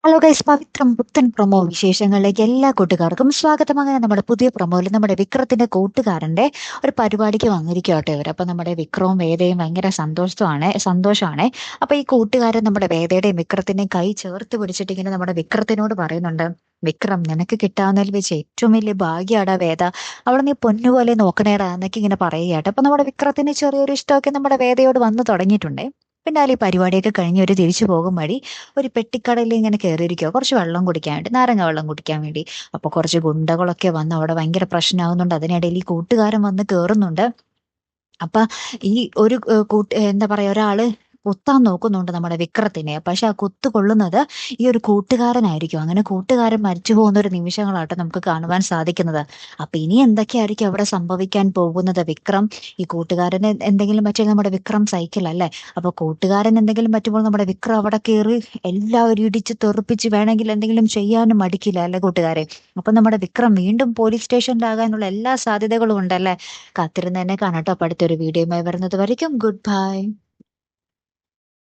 Hello guys, പവിത്രം പുത്തൻ promo വിശേഷങ്ങളിലേക്ക് എല്ലാ കൂട്ടുകാർക്കും സ്വാഗതം. അങ്ങനെ നമ്മുടെ പുതിയ പ്രൊമോയിൽ നമ്മുടെ വിക്രത്തിന്റെ കൂട്ടുകാരന്റെ ഒരു പരിപാടിക്ക് വന്നിരിക്കട്ടെ ഇവർ. അപ്പൊ നമ്മുടെ വിക്രവും വേദയും ഭയങ്കര സന്തോഷമാണ്. അപ്പൊ ഈ കൂട്ടുകാരൻ നമ്മുടെ വേദയുടെയും വിക്രത്തിന്റെയും കൈ ചേർത്ത് പിടിച്ചിട്ട് ഇങ്ങനെ നമ്മുടെ വിക്രത്തിനോട് പറയുന്നുണ്ട്, വിക്രം, നിനക്ക് കിട്ടാവുന്നതിൽ വെച്ച് ഏറ്റവും വലിയ ഭാഗ്യാടാ വേദ, അവളെ നീ പൊന്നുപോലെ നോക്കണേടാ എന്നൊക്കെ ഇങ്ങനെ പറയുകയാട്ടെ. അപ്പൊ നമ്മുടെ വിക്രത്തിന് ചെറിയൊരു ഇഷ്ടമൊക്കെ നമ്മുടെ വേദയോട് വന്നു തുടങ്ങിയിട്ടുണ്ട്. പിന്നെ ഈ പരിപാടിയൊക്കെ കഴിഞ്ഞ് ഒരു തിരിച്ചു പോകും വഴി ഒരു പെട്ടിക്കടയിൽ ഇങ്ങനെ കയറിയിരിക്കുക, കുറച്ച് വെള്ളം കുടിക്കാൻ വേണ്ടി, നാരങ്ങ വെള്ളം കുടിക്കാൻ വേണ്ടി. അപ്പൊ കുറച്ച് ഗുണ്ടകളൊക്കെ വന്ന് അവിടെ ഭയങ്കര പ്രശ്നമാകുന്നുണ്ട്. അതിനിടയിൽ ഈ കൂട്ടുകാരൻ വന്ന് കയറുന്നുണ്ട്. അപ്പൊ ഈ ഒരു എന്താ പറയാ, ഒരാള് കുത്താൻ നോക്കുന്നുണ്ട് നമ്മുടെ വിക്രത്തിനെ. പക്ഷെ ആ കുത്ത് കൊള്ളുന്നത് ഈ ഒരു കൂട്ടുകാരനായിരിക്കും. അങ്ങനെ കൂട്ടുകാരൻ മരിച്ചു പോകുന്ന ഒരു നിമിഷങ്ങളാട്ടോ നമുക്ക് കാണുവാൻ സാധിക്കുന്നത്. അപ്പൊ ഇനി എന്തൊക്കെയായിരിക്കും അവിടെ സംഭവിക്കാൻ പോകുന്നത്? വിക്രം ഈ കൂട്ടുകാരന് എന്തെങ്കിലും പറ്റിയാൽ നമ്മുടെ വിക്രം സൈക്കിൾ അല്ലേ. അപ്പൊ കൂട്ടുകാരൻ എന്തെങ്കിലും പറ്റുമ്പോൾ നമ്മുടെ വിക്രം അവിടെ കയറി എല്ലാവരും ഇടിച്ച് തെറിപ്പിച്ച് വേണമെങ്കിൽ എന്തെങ്കിലും ചെയ്യാനും മടിക്കില്ല അല്ലെ കൂട്ടുകാരെ. അപ്പൊ നമ്മുടെ വിക്രം വീണ്ടും പോലീസ് സ്റ്റേഷനിലാകാനുള്ള എല്ലാ സാധ്യതകളും ഉണ്ടല്ലേ. കാത്തിരുന്ന് തന്നെ കാണാട്ടോ. അപ്പൊ അടുത്തൊരു വീഡിയോയുമായി വരുന്നത് വരയ്ക്കും ഗുഡ് ബൈ.